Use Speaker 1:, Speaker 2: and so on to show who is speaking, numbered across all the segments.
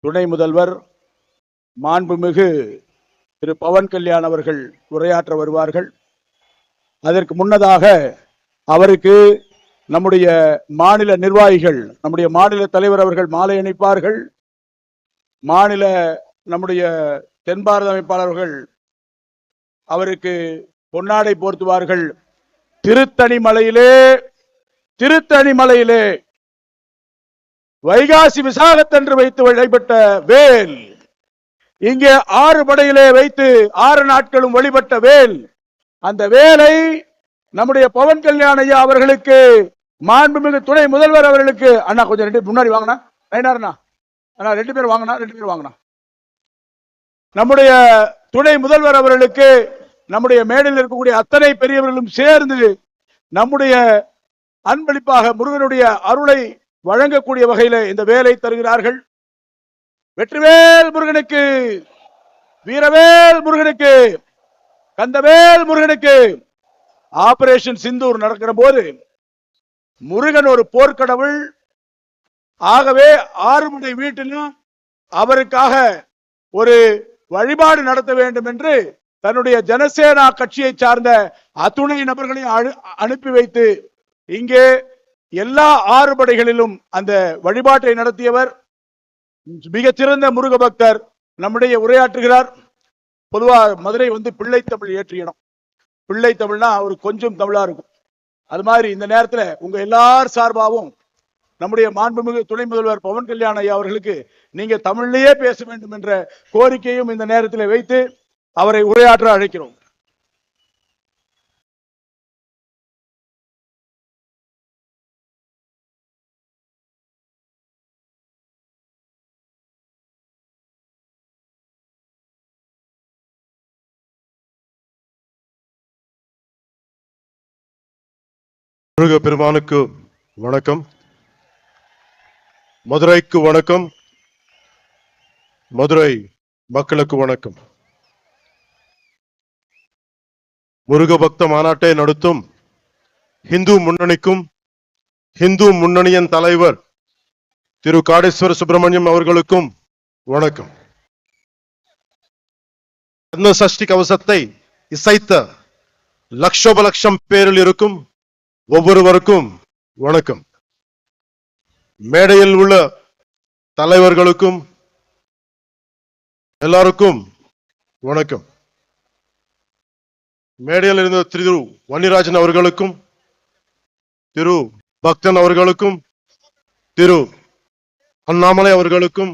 Speaker 1: துணை முதல்வர் மாண்புமிகு திரு பவன் கல்யாண் அவர்கள் உரையாற்ற வருவார்கள். அதற்கு முன்னதாக அவருக்கு நம்முடைய மாநில நிர்வாகிகள், நம்முடைய மாநில தலைவர் அவர்கள் மாலை அணிப்பார்கள். மாநில நம்முடைய தென் பாரத அமைப்பாளர்கள் அவருக்கு பொன்னாடை போர்த்துவார்கள். திருத்தணிமலையிலே வைகாசி விசாகத்தன்று வைத்து வழிபட்ட வேல், இங்கே 6 படையிலே வைத்து 6 நாட்களும் வழிபட்ட வேல், அந்த வேலை நம்முடைய பவன் கல்யாண் ஐயா அவர்களுக்கு, மாண்புமிகு துணை முதல்வர் அவர்களுக்கு, அண்ணா கொஞ்சம் 2 முன்னாடி வாங்கினா நைனார்ண்ணா, அண்ணா 2 பேர் வாங்கினா நம்முடைய துணை முதல்வர் அவர்களுக்கு நம்முடைய மேடையில் இருக்கக்கூடிய அத்தனை பெரியவர்களும் சேர்ந்து நம்முடைய அன்பளிப்பாக முருகனுடைய அருளை வழங்கக்கூடிய வகையில் இந்த வேலை தருகிறார்கள். வெற்றிவேல் முருகனுக்கு, வீரவேல் முருகனுக்கு, கந்தவேல் முருகனுக்கு. ஆபரேஷன் சிந்தூர் நடக்கிற போது முருகன் ஒரு போர்க்கடவுள், ஆகவே ஆறுமுனை வீட்டிலும் அவருக்காக ஒரு வழிபாடு நடத்த வேண்டும் என்று தன்னுடைய ஜனசேனா கட்சியை சார்ந்த அத்துணை நபர்களையும் அனுப்பி வைத்து இங்கே எல்லா 6 படைகளிலும் அந்த வழிபாட்டை நடத்தியவர். மிகச்சிறந்த முருக பக்தர் நம்முடைய உரையாற்றுகிறார். பொதுவா மதுரை பிள்ளை தமிழ் ஏற்றிய இடம். பிள்ளை தமிழ்னா ஒரு கொஞ்சம் தமிழா இருக்கும். அது மாதிரி இந்த நேரத்தில் உங்க எல்லார் சார்பாகவும் நம்முடைய மாண்புமிகு துணை முதல்வர் பவன் கல்யாண் ஐயா அவர்களுக்கு நீங்க தமிழ்லயே பேச வேண்டும் என்ற கோரிக்கையும் இந்த நேரத்தில் வைத்து அவரை உரையாற்ற அழைக்கிறோம்.
Speaker 2: முருக பெருமானுக்கு வணக்கம். மதுரைக்கு வணக்கம். மதுரை மக்களுக்கு வணக்கம். முருக பக்த மாநாட்டை நடத்தும் இந்து முன்னணிக்கும், இந்து முன்னணியின் தலைவர் திரு காடேஸ்வர சுப்பிரமணியம் அவர்களுக்கும் வணக்கம். சஷ்டி கவசத்தை இசைத்த லட்சோப லட்சம் பேரில் இருக்கும் ஒவ்வொருவருக்கும் வணக்கம். மேடையில் உள்ள தலைவர்களுக்கும் எல்லாருக்கும் வணக்கம். மேடையில் இருந்த திரு வன்னிராஜன் அவர்களுக்கும், திரு பக்தன் அவர்களுக்கும், திரு அண்ணாமலை அவர்களுக்கும்,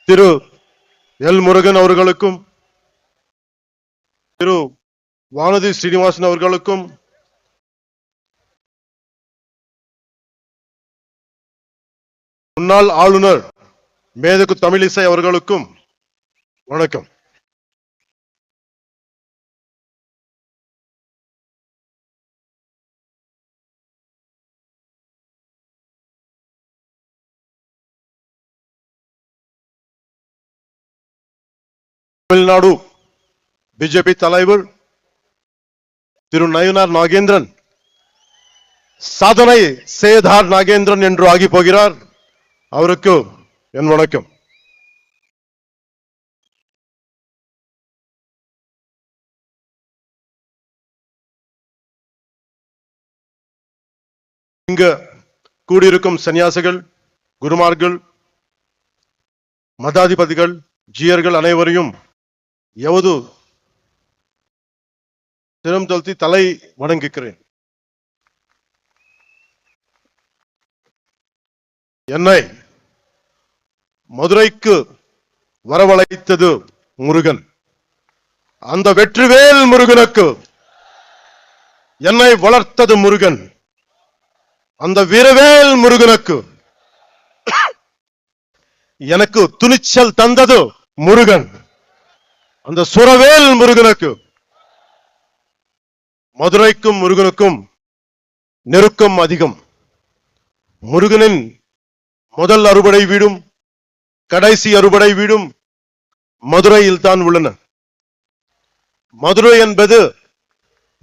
Speaker 2: திரு எல் முருகன் அவர்களுக்கும், திரு வானதி ஸ்ரீனிவாசன் அவர்களுக்கும், முன்னாள் ஆளுநர் மேதகு தமிழிசை அவர்களுக்கும் வணக்கம். தமிழ்நாடு பிஜேபி தலைவர் திரு நயினார் நாகேந்திரன் சாதனை சேதார் நாகேந்திரன் என்று ஆகி போகிறார். அவருக்கு என் வணக்கம். இங்க கூடியிருக்கும் சன்னியாசிகள், குருமார்கள், மதாதிபதிகள், ஜீயர்கள் அனைவரையும் எவது சிரம் தாழ்த்தி தலை வணங்குகிறேன். என்னை மதுரைக்கு வரவழைத்தது முருகன். அந்த வெற்றிவேல் முருகனுக்கு என்னை வளர்த்தது முருகன். அந்த வீரவேல் முருகனுக்கு எனக்கு துணிச்சல் தந்தது முருகன். அந்த சுரவேல் முருகனுக்கு, மதுரைக்கும் முருகனுக்கும் நெருக்கம் அதிகம். முருகனின் முதல் அறுபடை வீடும் கடைசி அறுபடை வீடும் மதுரையில் தான் உள்ளன. மதுரை என்பது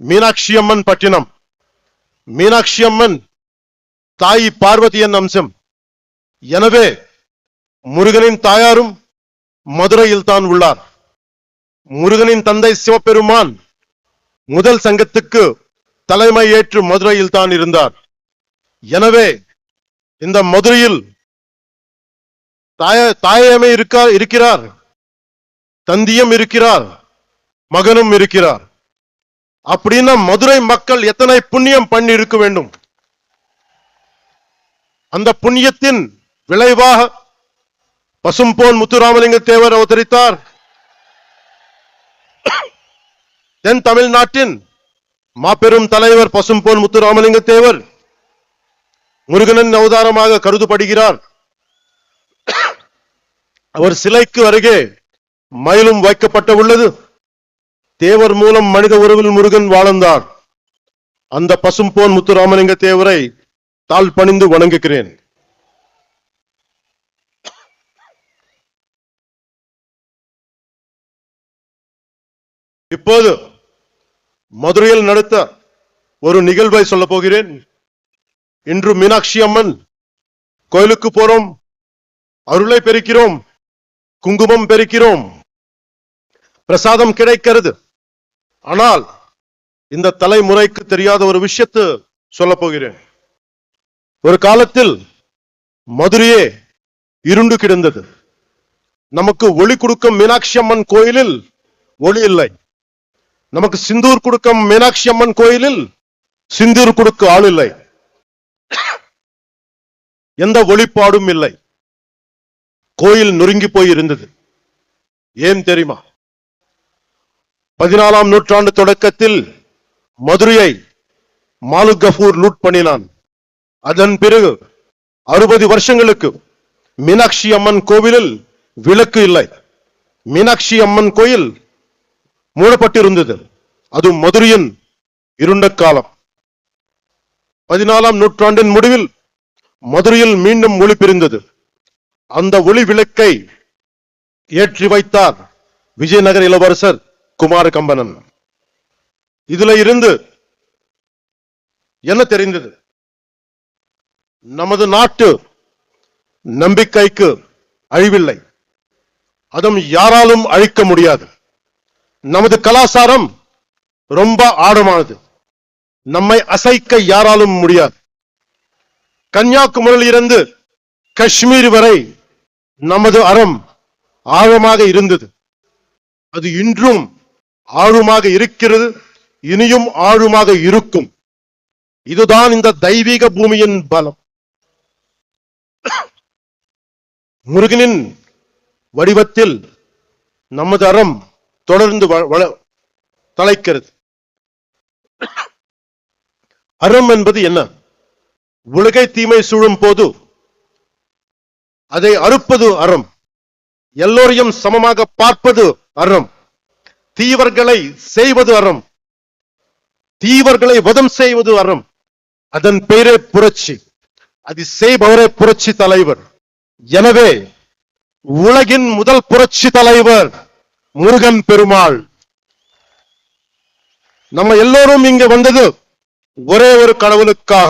Speaker 2: மீனாட்சி அம்மன் பட்டினம். மீனாட்சி அம்மன் தாய் பார்வதியின் அம்சம். எனவே முருகனின் தாயாரும் மதுரையில் தான் உள்ளார். முருகனின் தந்தை சிவபெருமான் முதல் சங்கத்துக்கு தலைமை ஏற்று மதுரையில் தான் இருந்தார். எனவே இந்த மதுரையில் தாயமே இருக்கிறார், தந்தியும் இருக்கிறார், மகனும் இருக்கிறார். அப்படின்னா மதுரை மக்கள் எத்தனை புண்ணியம் பண்ணி இருக்க வேண்டும். அந்த புண்ணியத்தின் விளைவாக பசும்பொன் முத்துராமலிங்க தேவர் அவதரித்தார். தென் தமிழ்நாட்டின் மாபெரும் தலைவர் பசும்பொன் முத்துராமலிங்க தேவர் முருகனின் அவதாரமாக கருதப்படுகிறார். அவர் சிலைக்கு அருகே மயிலும் வைக்கப்பட்ட உள்ளது. தேவர் மூலம் மனித உறவில் முருகன் வாழ்ந்தார். அந்த பசும்பொன் முத்துராமலிங்க தேவரை தாழ் பணிந்து வணங்குகிறேன். இப்போது மதுரையில் நடத்த ஒரு நிகழ்வை சொல்ல போகிறேன். இன்று மீனாட்சி அம்மன் கோயிலுக்கு போறோம், அருளை பெருக்கிறோம், குங்குமம் பெருக்கிறோம், பிரசாதம் கிடைக்கிறது. ஆனால் இந்த தலைமுறைக்கு தெரியாத ஒரு விஷயத்தை சொல்ல போகிறேன். ஒரு காலத்தில் மதுரையே இருண்டு கிடந்தது. நமக்கு ஒளி கொடுக்கும் மீனாட்சி அம்மன் கோயிலில் ஒளி இல்லை. நமக்கு சிந்தூர் கொடுக்கும் மீனாட்சி அம்மன் கோயிலில் சிந்தூர் கொடுக்க ஆள் இல்லை. எந்த ஒளிப்பாடும் இல்லை. கோயில் நொறுங்கி போய் இருந்தது. ஏன் தெரியுமா? 14ஆம் நூற்றாண்டு தொடக்கத்தில் மதுரையை மாலிக் கஃபூர் லூட் பண்ணினான். அதன் பிறகு 60 வருஷங்களுக்கு மீனாட்சி அம்மன் கோவிலில் விளக்கு இல்லை. மீனாட்சி அம்மன் கோயில் மூடப்பட்டிருந்தது. அது மதுரையின் இருண்ட காலம். 14ஆம் நூற்றாண்டின் முடிவில் மதுரையில் மீண்டும் ஒளி பிரிந்தது. அந்த ஒளி விளக்கை ஏற்றி வைத்தார் விஜயநகர இளவரசர் குமார கம்பனன். இதுல இருந்து என்ன தெரிந்தது? நமது நாட்டு நம்பிக்கைக்கு அழிவில்லை, அதுவும் யாராலும் அழிக்க முடியாது. நமது கலாச்சாரம் ரொம்ப ஆழமானது, நம்மை அசைக்க யாராலும் முடியாது. கன்னியாகுமரியில் இருந்து காஷ்மீர் வரை நமது அறம் ஆழமாக இருந்தது. அது இன்றும் ஆழமாக இருக்கிறது, இனியும் ஆழமாக இருக்கும். இதுதான் இந்த தெய்வீக பூமியின் பலம். முருகனின் வடிவத்தில் நமது அறம் தொடர்ந்து தலைக்கிறது. அறம் என்பது என்ன? உலகை தீமை சூழும் போது அதை அறுப்பது அறம். எல்லோரையும் சமமாக பார்ப்பது அறம். தீவர்களை செய்வது அறம். தீவர்களை வதம் செய்வது அறம். அதன் பெயரே புரட்சி. அது செய்பவரே புரட்சி தலைவர். எனவே உலகின் முதல் புரட்சி தலைவர் முருகன் பெருமாள். நம்ம எல்லோரும் இங்க வந்தது ஒரே ஒரு கடவுளுக்காக,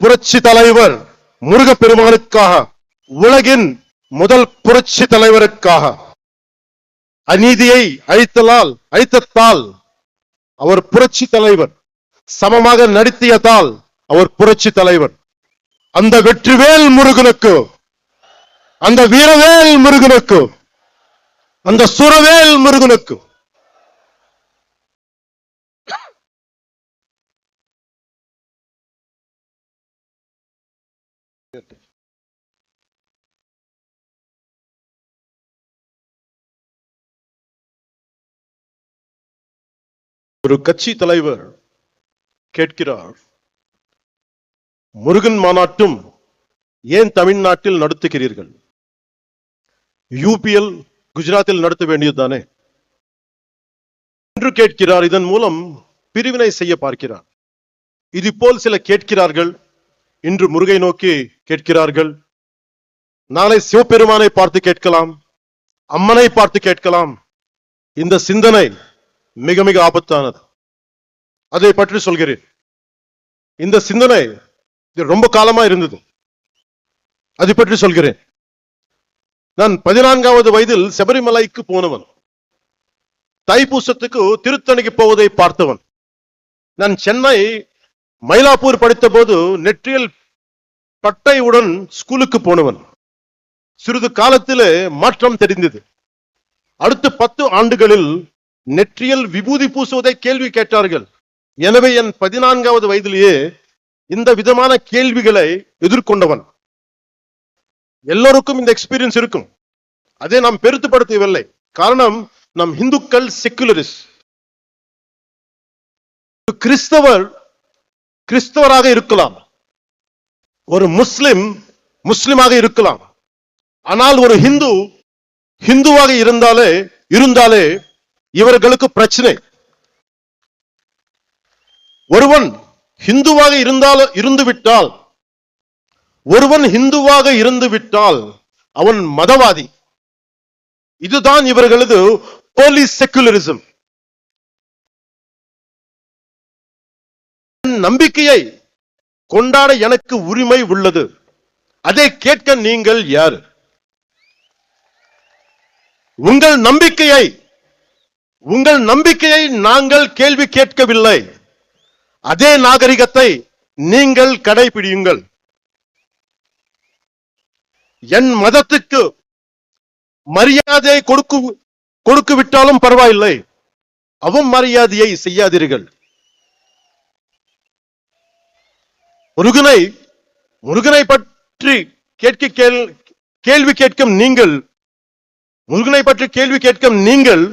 Speaker 2: புரட்சி தலைவர் முருக பெருமாளுக்காக, உலகின் முதல் புரட்சி தலைவருக்காக. அநீதியை அழித்ததால் அவர் புரட்சி தலைவர். சமமாக நடத்தியதால் அவர் புரட்சி தலைவர். அந்த வெற்றிவேல் முருகனுக்கு, அந்த வீரவேல் முருகனுக்கு, அந்த சுரவேல் முருகனுக்கு ஒரு கட்சி தலைவர் கேட்கிறார், முருகன் மாநாட்டும் ஏன் தமிழ்நாட்டில் நடத்துகிறீர்கள்? யூபிஎல் குஜராத்தில் நடத்த வேண்டியதுதானே என்று கேட்கிறார். இதன் மூலம் பிரிவினை செய்ய பார்க்கிறார். இது போல் சில கேட்கிறார்கள். இன்று முருகை நோக்கி கேட்கிறார்கள், நாளை சிவபெருமானை பார்த்து கேட்கலாம், அம்மனை பார்த்து கேட்கலாம். இந்த சிந்தனை மிக மிக ஆபத்தானது. அதை பற்றி சொல்கிறேன். இந்த சிந்தனை இது ரொம்ப காலமா இருந்தது. அது பற்றி சொல்கிறேன். நான் 14வது வயதில் சபரிமலைக்கு போனவன். தைப்பூசத்துக்கு திருத்தணிக்கு போவதை பார்த்தவன். நான் சென்னை மயிலாப்பூர் படித்த போது நெற்றியில் பட்டையுடன் ஸ்கூலுக்கு போனவன். சிறிது காலத்திலே மாற்றம் தெரிந்தது. அடுத்த 10 ஆண்டுகளில் நெற்றியில் விபூதி பூசுவதை கேள்வி கேட்டார்கள். எனவே என் 14வது வயதிலேயே இந்த விதமான கேள்விகளை எதிர்கொண்டவன். எல்லோருக்கும் இந்த எக்ஸ்பீரியன்ஸ் இருக்கும். அதை நாம் பெருத்துப்படுத்தவில்லை. காரணம், நம் இந்துக்கள் செக்குலரிஸ்ட். கிறிஸ்தவராக இருக்கலாம், ஒரு முஸ்லிமாக இருக்கலாம். ஆனால் ஒரு ஹிந்துவாக இருந்தாலே இவர்களுக்கு பிரச்சனை. ஒருவன் ஹிந்துவாக இருந்துவிட்டால் அவன் மதவாதி. இதுதான் இவர்களது போலீஸ் செக்குலரிசம். நம்பிக்கையை கொண்டாட எனக்கு உரிமை உள்ளது. அதை கேட்க நீங்கள் யார்? உங்கள் நம்பிக்கையை நாங்கள் கேள்வி கேட்கவில்லை. அதே நாகரிகத்தை நீங்கள் கடைபிடியுங்கள். என் மதத்துக்கு மரியாதையை கொடுக்க விட்டாலும் பரவாயில்லை, அவமரியாதையை செய்யாதீர்கள். முருகனை பற்றி கேள்வி கேட்கும் நீங்கள்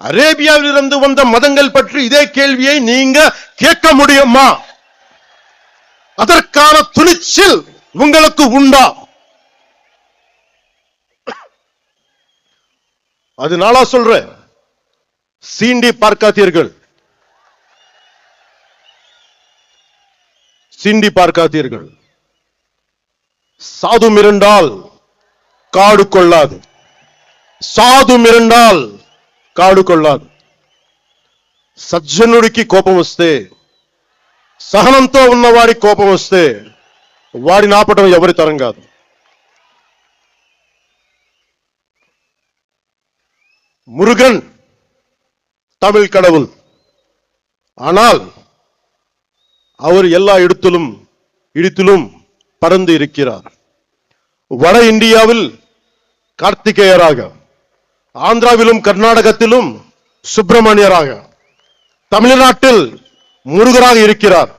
Speaker 2: அரேபியாவில் இருந்து வந்த மதங்கள் பற்றி இதே கேள்வியை நீங்க கேட்க முடியுமா? அதற்கான துணிச்சல் உங்களுக்கு உண்டா? அதனால சொல்றேன், சீண்டி பார்க்காதீர்கள். சாது மிரண்டால் காடு కొల్లాదు. సజ్జనుడికి కోపం వస్తే, సహనంతో ఉన్నవాడి కోపం వస్తే వాడిని ఆపటం ఎవరి తరం కాదు. முருகன் தமிழ் கடவுள். ஆனால் அவர் எல்லா இடத்திலும் பறந்து இருக்கிறார். வட இந்தியாவில் கார்த்திகேயராக, ஆந்திராவிலும் கர்நாடகத்திலும் சுப்பிரமணியராக, தமிழ்நாட்டில் முருகராக இருக்கிறார்.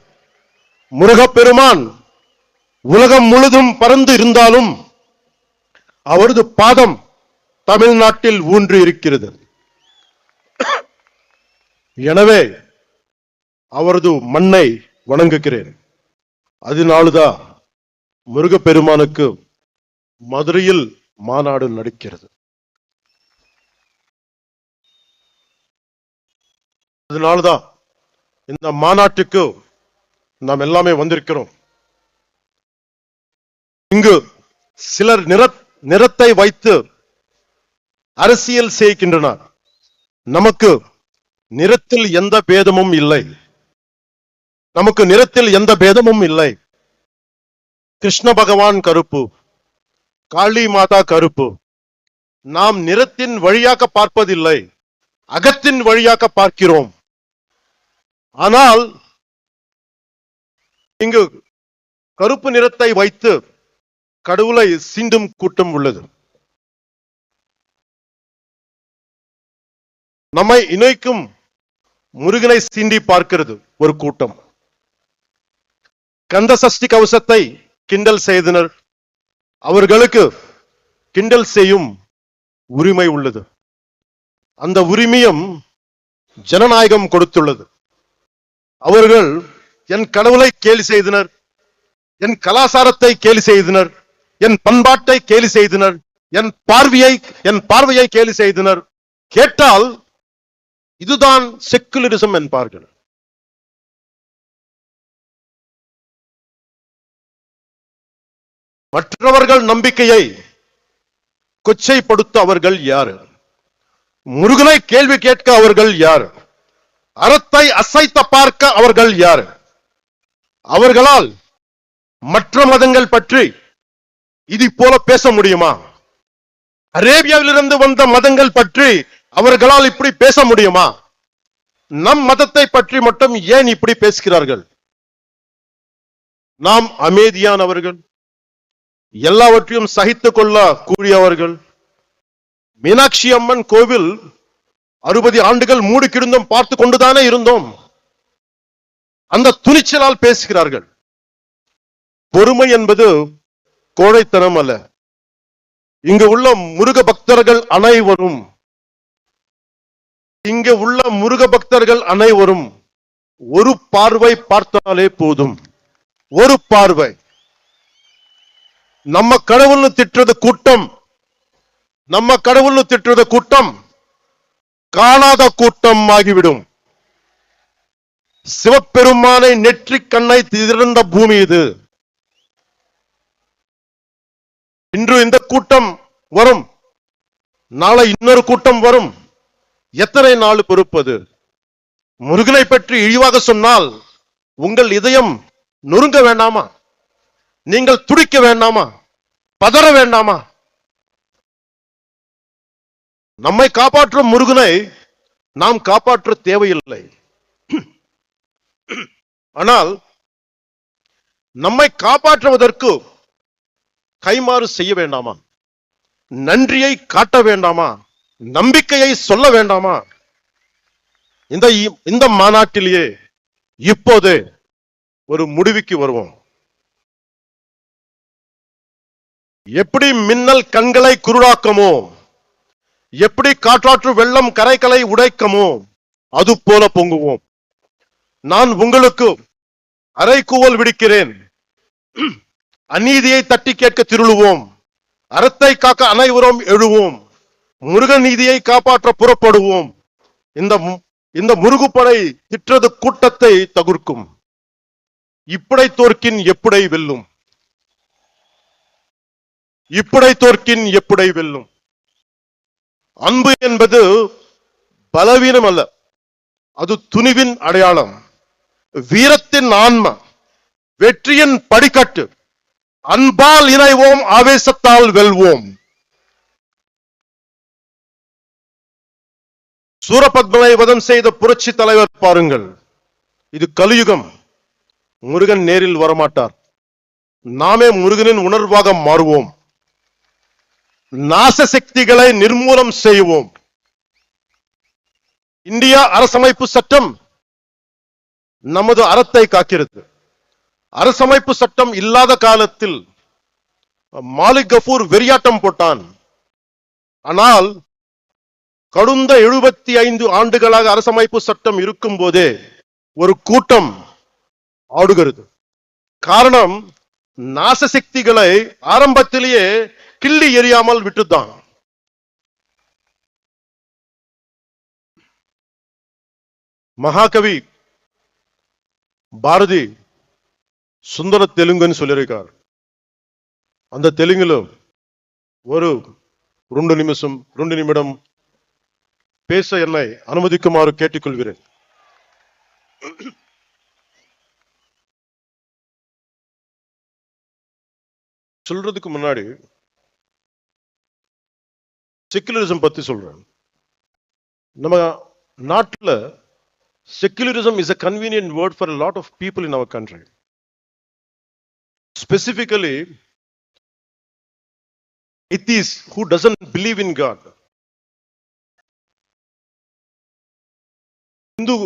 Speaker 2: முருகப்பெருமான் உலகம் முழுதும் பறந்து இருந்தாலும் அவரது பாதம் தமிழ்நாட்டில் ஊன்றி இருக்கிறது. எனவே அவரது மண்ணை வணங்குகிறேன். அதனால்தான் முருகப்பெருமானுக்கு மதுரையில் மாநாடு நடக்கிறது. அதனால்தான் இந்த மாநாட்டுக்கு நாம் எல்லாமே வந்திருக்கிறோம். இங்கு சிலர் நிறத்தை வைத்து அரசியல் செய்கின்றனர். நமக்கு நிறத்தில் எந்த பேதமும் இல்லை. கிருஷ்ண பகவான் கருப்பு, காளி மாதா கருப்பு. நாம் நிறத்தின் வழியாக பார்ப்பதில்லை, அகத்தின் வழியாக பார்க்கிறோம். ஆனால் இங்கு கருப்பு நிறத்தை வைத்து கடவுளை சீண்டும் கூட்டம் உள்ளது. நம்மை இணைக்கும் முருகனை சீண்டி பார்க்கிறது ஒரு கூட்டம். கந்த சஷ்டி கவசத்தை கிண்டல் செய்தனர். அவர்களுக்கு கிண்டல் செய்யும் உரிமை உள்ளது. அந்த உரிமையும் ஜனநாயகம் கொடுத்துள்ளது. அவர்கள் என் கடவுளை கேலி செய்தனர், என் கலாச்சாரத்தை கேலி செய்தனர், என் பண்பாட்டை கேலி செய்தனர், என் பார்வையை கேலி செய்தனர். கேட்டால் இதுதான் செக்குலரிசம் என்பார்கள். மற்றவர்கள் நம்பிக்கையை கொச்சைப்படுத்த அவர்கள் யாரு? முருகனை கேள்வி கேட்க அவர்கள் யார்? அறத்தை அசைத்த பார்க்க அவர்கள் யார்? அவர்களால் மற்ற மதங்கள் பற்றி இது போல பேச முடியுமா? அரேபியாவிலிருந்து வந்த மதங்கள் பற்றி அவர்களால் இப்படி பேச முடியுமா? நம் மதத்தை பற்றி மட்டும் ஏன் இப்படி பேசுகிறார்கள்? நாம் அமைதியானவர்கள், எல்லாவற்றையும் சகித்துக் கொள்ள கூடியவர்கள். மீனாட்சி அம்மன் கோவில் 60 ஆண்டுகள் மூடி கிடந்தும் பார்த்து கொண்டுதானே இருந்தோம். அந்த துணிச்சலால் பேசுகிறார்கள். பொறுமை என்பது கோழைத்தனம் அல்ல. இங்கு உள்ள முருக பக்தர்கள் அனைவரும் ஒரு பார்வை பார்த்தாலே போதும். ஒரு பார்வை. நம்ம கடவுள்னு திட்டுறது கூட்டம் காணாத கூட்டம் ஆகிவிடும். சிவபெருமானை நெற்றிக் கண்ணை திறந்த பூமி இது. இன்று இந்த கூட்டம் வரும், நாளை இன்னொரு கூட்டம் வரும். எத்தனை நாள் பொறுப்பது? முருகனை பற்றி இழிவாக சொன்னால் உங்கள் இதயம் நொறுங்க வேண்டாமா? நீங்கள் துடிக்க வேண்டாமா? பதற வேண்டாமா? நம்மை காப்பாற்றும் முருகனை நாம் காப்பாற்ற தேவையில்லை. ஆனால் நம்மை காப்பாற்றுவதற்கு கைமாறு செய்ய வேண்டாமா? நன்றியை காட்ட வேண்டாமா? நம்பிக்கையை சொல்ல வேண்டாமா? இந்த மாநாட்டிலேயே இப்போது ஒரு முடிவுக்கு வருவோம். எப்படி மின்னல் கண்களை குருடாக்கமோ, எப்படி காற்றாற்று வெள்ளம் கரைகளை உடைக்கமோ, அது போல பொங்குவோம். நான் உங்களுக்கு அறைகூவல் விடுக்கிறேன். அநீதியை தட்டி கேட்க திருளுவோம். அறத்தை காக்க அனைவரும் எழுவோம். முருகன் நீதியை காப்பாற்ற புறப்படுவோம். இந்த முருகுப்படை திற்றது கூட்டத்தை தவிர்க்கும். இப்படை தோற்கின் எப்படை வெல்லும். இப்படை தோற்கின் எப்படை வெல்லும். அன்பு என்பது பலவீனம் அல்ல, அது துணிவின் அடையாளம், வீரத்தின் ஆன்மா, வெற்றியின் படிக்கட்டு. அன்பால் இணைவோம், ஆவேசத்தால் வெல்வோம். சூரபத்மனை வதம் செய்த புரட்சி தலைவர் பாருங்கள். இது கலியுகம். முருகன் நேரில் வரமாட்டார். நாமே முருகனின் உணர்வாக மாறுவோம். நாச சக்திகளை நிர்மூலம் செய்வோம். இந்தியா அரசமைப்பு சட்டம் நமது அறத்தை காக்கிறது. அரசமைப்பு சட்டம் இல்லாத காலத்தில் மாலிக் கஃபூர் வெறியாட்டம் போட்டான். ஆனால் கடந்த 75 ஆண்டுகளாக அரசமைப்பு சட்டம் இருக்கும் போதே ஒரு கூட்டம் ஆடுகிறது. காரணம், நாச சக்திகளை ஆரம்பத்திலேயே கிள்ளி எறியாமல் விட்டுத்தான். மகாகவி பாரதி சுந்தர தெலுங்குன்னு சொல்லியிருக்கார். அந்த தெலுங்கிலும் ஒரு 2 நிமிடம் பேச என்னை அனுமதிக்குமாறு கேட்டுக்கொள்கிறேன். சொல்றதுக்கு முன்னாடி செக்குலரிசம் பத்தி சொல்றேன். நம்ம நாட்டுல secularism is a convenient word for a lot of people in our country. Specifically, atheists who doesn't believe in God. Hindu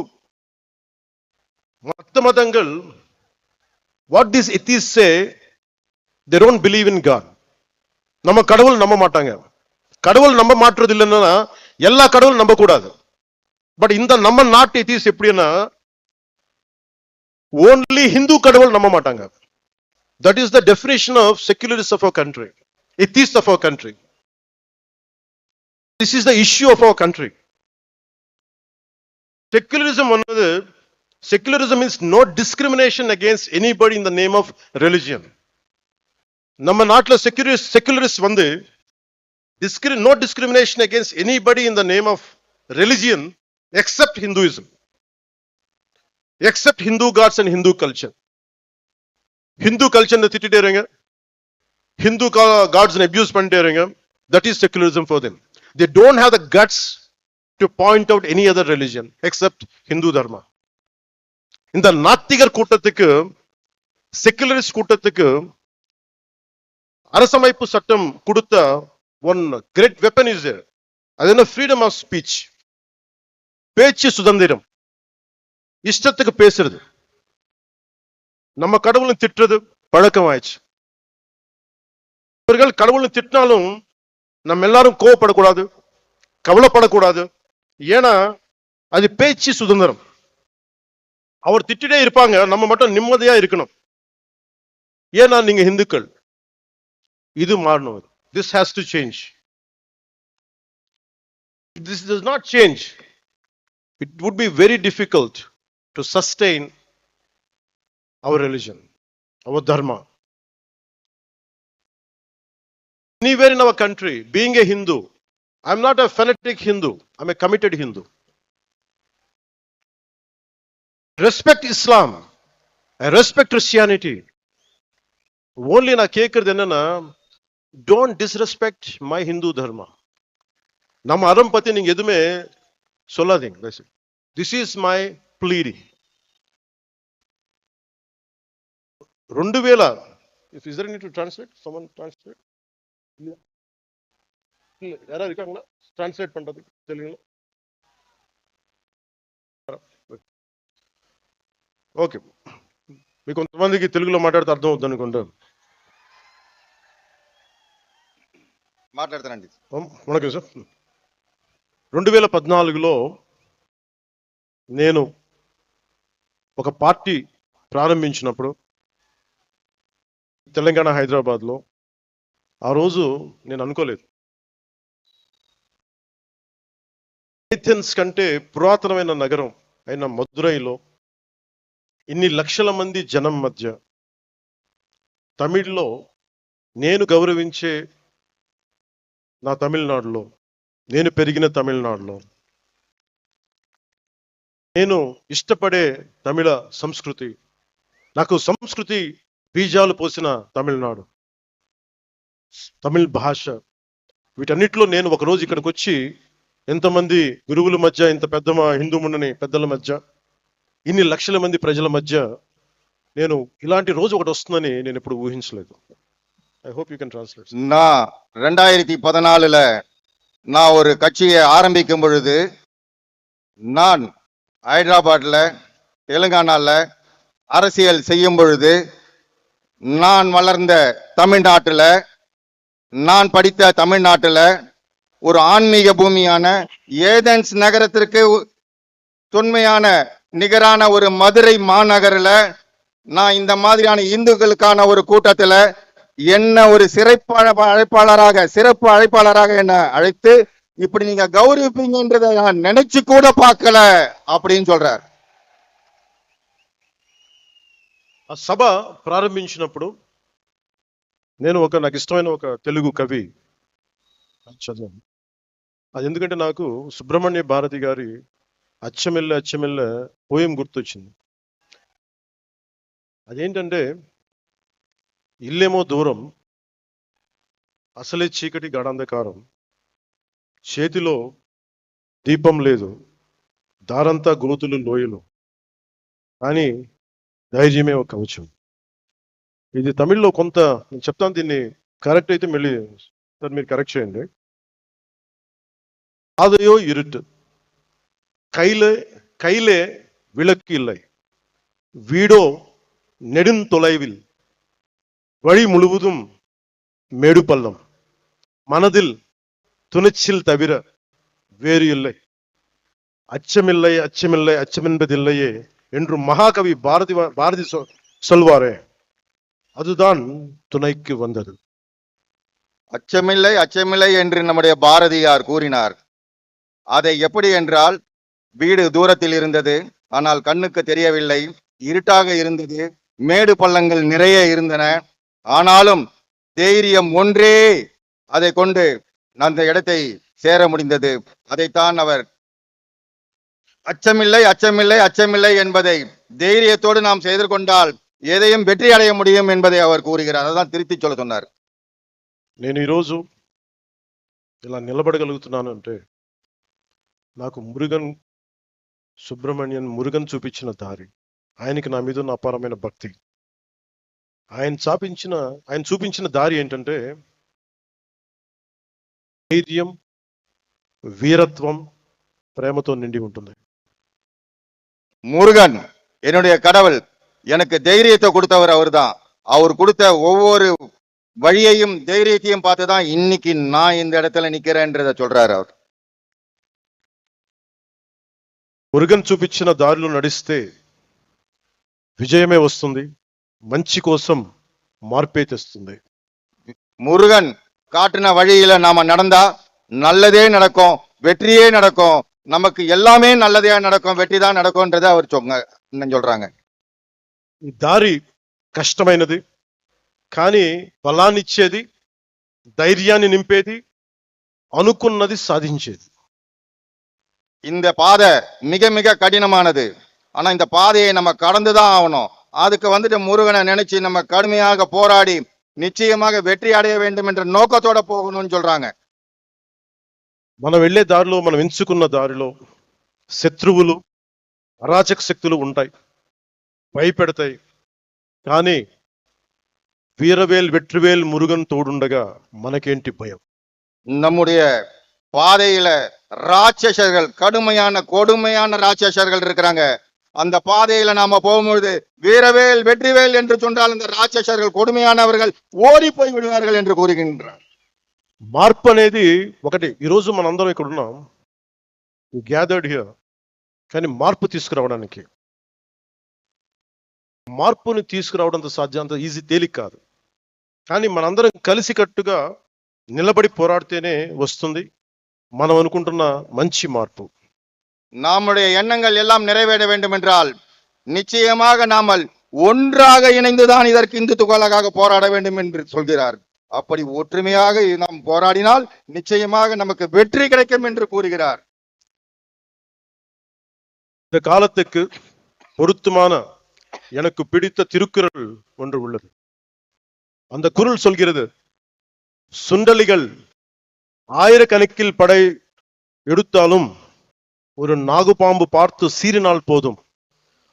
Speaker 2: மத்த மதங்கள், what these atheists say, they don't believe in God. நம்ம கடவுள் நம்ப மாட்டாங்க. கடவுள் நம்ப மாற்றுறது இல்லைன்னா எல்லா கடவுள் நம்ப கூடாது. பட் இந்த நம்ம நாட்டு எத்திஸ் எப்படின்னா, only Hindu கடவுள் நம்ப மாட்டாங்க. That is the definition of secularists of our country, atheists of our country. This is the issue of our country. Secularism is no discrimination against anybody in the name of religion. நம்ம நாட்டுல secularists வந்து no discrimination against anybody in the name of religion except Hinduism, except Hindu gods and Hindu culture. Hindu culture திட்டிட்டே இருங்க, Hindu God's abuse பண்ணிட்டே இருங்க. That is secularism for them. They don't have the guts to point out any other religion except Hindu dharma. இந்த நாத்திகர் கூட்டத்துக்கு, secularist கூட்டத்துக்கு அரசமைப்பு சட்டம் கொடுத்த one great weapon is there. அது என்ன? freedom of speech. பேச்சு சுதந்திரம், இஷ்டத்துக்கு பேசுறது. நம்ம கடவுளும் திட்டுறது பழக்கம் ஆயிடுச்சு. இவர்கள் கடவுளும் திட்டினாலும் நம்ம எல்லாரும் கோவப்படக்கூடாது, கவலைப்படக்கூடாது. ஏன்னா அது பேச்சு சுதந்திரம். அவர் திட்டிட்டே இருப்பாங்க, நம்ம மட்டும் நிம்மதியா இருக்கணும். ஏன்னா நீங்க இந்துக்கள். இது மாறணும். This has to change. If this does not change, it would be very difficult to sustain our religion, our dharma. Anywhere in our country, being a Hindu, I'm not a fanatic Hindu, I'm a committed Hindu. Respect Islam, I respect Christianity. Only na கேக்குறது என்னன்னா, don't disrespect my Hindu dharma. நம்ம அறம் பத்தி நீங்க எதுவுமே சொல்லாதீங்க. This is my pleading. ரெண்டு வேளா, is there need to translate? Someone translate? இல்ல யாராவது இருக்காங்களா டிரான்ஸ்லேட் பண்றது தெலுங்குல? ఓకే, మీకు కొంతమందికి తెలుగులో మాట్లాడితే అర్థం అవుతుంది అనుకుంటా.
Speaker 3: మాట్లాడతానండి.
Speaker 2: వణకం సార్. 2014లో నేను ఒక పార్టీ ప్రారంభించినప్పుడు తెలంగాణ హైదరాబాద్లో, ఆ రోజు నేను అనుకోలేదు ఏథెన్స్ కంటే పురాతనమైన నగరం అయిన మదురైలో ఇన్ని లక్షల మంది జనం మధ్య తమిళ్లో నేను గౌరవించే నా తమిళనాడులో, నేను పెరిగిన తమిళనాడులో, నేను ఇష్టపడే తమిళ సంస్కృతి, నాకు సంస్కృతి బీజాలు పోసిన తమిళనాడు, తమిళ భాష, వీటన్నిటిలో నేను ఒకరోజు ఇక్కడికి వచ్చి ఎంతమంది గురువుల మధ్య, ఇంత పెద్ద హిందూ మున్నని పెద్దల మధ్య, ఇన్ని లక్షల మంది ప్రజల మధ్య నేను ఇలాంటి రోజు ఒకటి వస్తుందని నేను ఎప్పుడు ఊహించలేదు. I hope you can translate.
Speaker 3: நான் 2014 நான் ஒரு கட்சியை ஆரம்பிக்கும் பொழுது, நான் ஹைதராபாத்ல தெலுங்கானால அரசியல் செய்யும் பொழுது, நான் வளர்ந்த தமிழ்நாட்டுல, நான் படித்த தமிழ்நாட்டுல ஒரு ஆன்மீக பூமியான ஏதென்ஸ் நகரத்திற்கு தொன்மையான நிகரான ஒரு மதுரை மாநகரில் நான் இந்த மாதிரியான இந்துக்களுக்கான ஒரு கூட்டத்துல என்ன ஒரு சிறப்பு அழைப்பாளராக என்ன அழைத்து இப்படி நீங்க கௌரவிப்பீங்கன்றதை நான் நினைச்சு கூட பார்க்கல அப்படின்னு சொல்றார்.
Speaker 2: ఆ సభ ప్రారంభించినప్పుడు నేను నాకు ఇష్టమైన ఒక తెలుగు కవి చదివాను. అది ఎందుకంటే నాకు సుబ్రహ్మణ్య భారతి గారి అచ్చమెల్ల అచ్చమెల్ల పోయం గుర్తొచ్చింది. అదేంటంటే, ఇల్లేమో దూరం, అసలే చీకటి గడాంధకారం, చేతిలో దీపం లేదు, దారంతా గోతులు లోయలు, కానీ ధైర్యమే ఒక కవచం. ఇది తమిళ్లో కొంత నేను చెప్తాను, దీన్ని కరెక్ట్ అయితే మళ్ళీ సార్ మీరు కరెక్ట్ చేయండి. அதையோ இருட்டு, கையிலே விளக்கு இல்லை, வீடோ நெடுந்தொலைவில், வழி முழுவதும் மேடு பள்ளம், மனதில் துணிச்சல் தவிர வேறு இல்லை, அச்சமில்லை அச்சமில்லை அச்சமென்பதில்லையே என்று மகாகவி பாரதி சொல்வாரே, அதுதான் துணைக்கு வந்தது.
Speaker 3: அச்சமில்லை அச்சமில்லை என்று நம்முடைய பாரதியார் கூறினார். அதை எப்படி என்றால், வீடு தூரத்தில் இருந்தது, ஆனால் கண்ணுக்கு தெரியவில்லை, இருட்டாக இருந்தது, மேடு பள்ளங்கள் நிறைய இருந்தன, ஆனாலும் தைரியம் ஒன்றே அதை கொண்டு அந்த இடத்தை சேர முடிந்தது. அதைத்தான் அவர் அச்சமில்லை அச்சமில்லை அச்சமில்லை என்பதை தைரியத்தோடு நாம் செய்து கொண்டால் எதையும் வெற்றி அடைய முடியும் என்பதை அவர் கூறுகிறார். அதான் திருத்தி சொல்ல சொன்னார்.
Speaker 2: నేను ఈరోజు ఇలా నిలబడగలుగుతున్నాను అంటే నాకు మురుగన్ చూపించిన దారి, ఆయనకి నా మీద ఉన్న అపారమైన భక్తి. ఆయన చూపించిన దారి ఏంటంటే ధైర్యం, వీరత్వం, ప్రేమతో నిండి ఉంటుంది.
Speaker 3: முருகன் என்னுடைய கடவுள், எனக்கு தைரியத்தை கொடுத்தவர் அவர்தான். அவர் கொடுத்த ஒவ்வொரு வழியையும் தைரியத்தையும் பார்த்துதான் இன்னைக்கு நான் இந்த இடத்துல நிக்கிறேன்றத சொல்றாரு அவர்.
Speaker 2: మురుగన్ చూపించిన దారిలో నడిస్తే విజయమే వస్తుంది, మంచి కోసం మార్పే తెస్తుంది.
Speaker 3: முருகன் காட்டின வழியில நாம நடந்தா நல்லதே நடக்கும், வெற்றியே நடக்கும், நமக்கு எல்லாமே நல்லதே நடக்கும், வெற்றி தான் நடக்கும்ன்றத அவர் சொல்றாங்க.
Speaker 2: ఈ దారి కష్టమైనది, కానీ బలాన్నిచ్చేది, ధైర్యాన్ని నింపేది, అనుకున్నది సాధించేది.
Speaker 3: இந்த பாதை மிக மிக கடினமானது, ஆனா இந்த பாதையை நம்ம கடந்துதான் ஆகணும். அதுக்கு முருகனை நினைச்சு நம்ம கடுமையாக போராடி நிச்சயமாக வெற்றி அடைய வேண்டும் என்ற நோக்கத்தோட போகணும்னு சொல்றாங்க.
Speaker 2: మనం వెళ్లే దారిలో, మనం ఎంచుకున్న దారిలో శత్రువులు, అరాచక శక్తులు ఉంటాయి, భయపెడతాయి. కానీ వీరవేల్ వెట్రివేల్ మురుగన్ తోడుండగా మనకేంటి భయం?
Speaker 3: நம்முடைய பாதையில ராட்சசர்கள், கடுமையான கொடுமையான ராட்சசர்கள் இருக்கிறாங்க. அந்த பாதையில நாம போகும்பொழுது வீரவேல் வெற்றிவேல் என்று சொன்னால் அந்த ராட்சசர்கள், கொடுமையானவர்கள் ஓடி போய் விடுவார்கள் என்று கூறுகின்றார்.
Speaker 2: మార్పు అనేది ఒకటి. ఈరోజు మనందరం ఇక్కడ ఉన్నాం, గ్యాదర్డ్ హియర్, కానీ మార్పు తీసుకురావడానికి, మార్పుని తీసుకురావడం అంత ఈజీ, తేలిక కాదు. కానీ మనందరం కలిసికట్టుగా నిలబడి పోరాడితేనే వస్తుంది మనం అనుకుంటున్న మంచి మార్పు.
Speaker 3: நம்முடைய எண்ணங்கள் எல்லாம் நிறைவேற வேண்டும் என்றால் நிச்சயமாக நாமல் ஒன்றாக இணைந்துதான் இதற்கு இந்து துகளாக போராட வேண்டும் என்று சொல்கிறார். அப்படி ஒற்றுமையாக நாம் போராடினால் நிச்சயமாக நமக்கு வெற்றி கிடைக்கும் என்று கூறுகிறார்.
Speaker 2: இந்த காலத்துக்கு பொருத்தமான எனக்கு பிடித்த திருக்குறள் ஒன்று உள்ளது. அந்த குறள் சொல்கிறது, சுண்டலிகள் ஆயிரக்கணக்கில் படை எடுத்தாலும் ஒரு நாகுபாம்பு பார்த்து சீறினால் போதும்,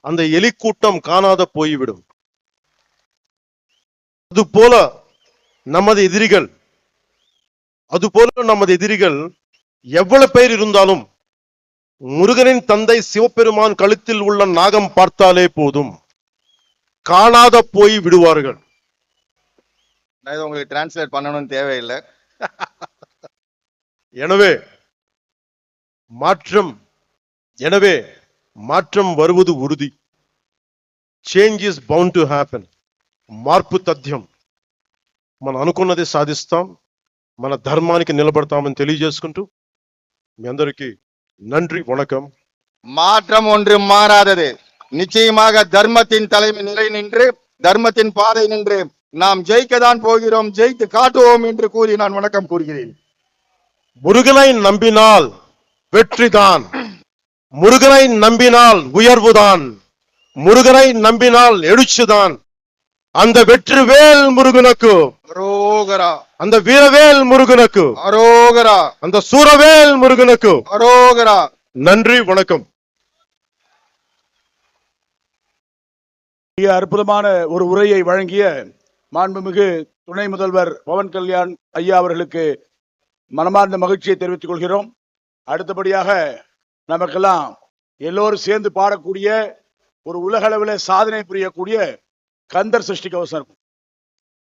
Speaker 2: அந்த எலிக்கூட்டம் காணாத போய்விடும். அதுபோல நமது எதிரிகள் எவ்வளவு பேர் இருந்தாலும் முருகனின் தந்தை சிவபெருமான் கழுத்தில் உள்ள நாகம் பார்த்தாலே போதும், காணாத போய் விடுவார்கள்.
Speaker 3: நான் இதை உங்களுக்கு டிரான்ஸ்லேட் பண்ணணும்னு தேவையில்லை.
Speaker 2: எனவே மாற்றம் வருவது உறுதி. Change is bound to happen. మార్పు తథ్యం. మనం అనుకున్నది సాధిస్తాం, మన ధర్మానికి నిలబడతామని తెలియజేసుకుంటూ మీ అందరికీ நன்றி, வணக்கம்.
Speaker 3: மாற்றம் ஒன்று மாறாதது. நிச்சயமாக தர்மத்தின் தலைமை நிலை நின்று, தர்மத்தின் பாதை நின்று நாம் ஜெயிக்கத்தான் போகிறோம், ஜெயித்து காட்டுவோம் என்று கூறி நான் வணக்கம் கூறுகிறேன்.
Speaker 2: முருகனை நம்பினால் வெற்றிதான், முருகனை நம்பினால் உயர்வுதான், முருகனை நம்பினால் எழுச்சிதான். அந்த வெற்றிவேல் முருகனுக்கு
Speaker 3: அரோகரா,
Speaker 2: அந்த வீரவேல் முருகனுக்கு
Speaker 3: அரோகரா,
Speaker 2: அந்த சூரவேல் முருகனுக்கு
Speaker 3: அரோகரா.
Speaker 2: நன்றி, வணக்கம்.
Speaker 1: மிக அற்புதமான ஒரு உரையை வழங்கிய மாண்புமிகு துணை முதல்வர் பவன் கல்யாண் ஐயா அவர்களுக்கு மனமார்ந்த மகிழ்ச்சியை தெரிவித்துக் கொள்கிறோம். அடுத்தபடியாக நமக்கெல்லாம் எல்லோரும் சேர்ந்து பாடக்கூடிய ஒரு உலகளவில் சாதனை புரியக்கூடிய கந்தர் சஷ்டி கவசம் இருக்கும்.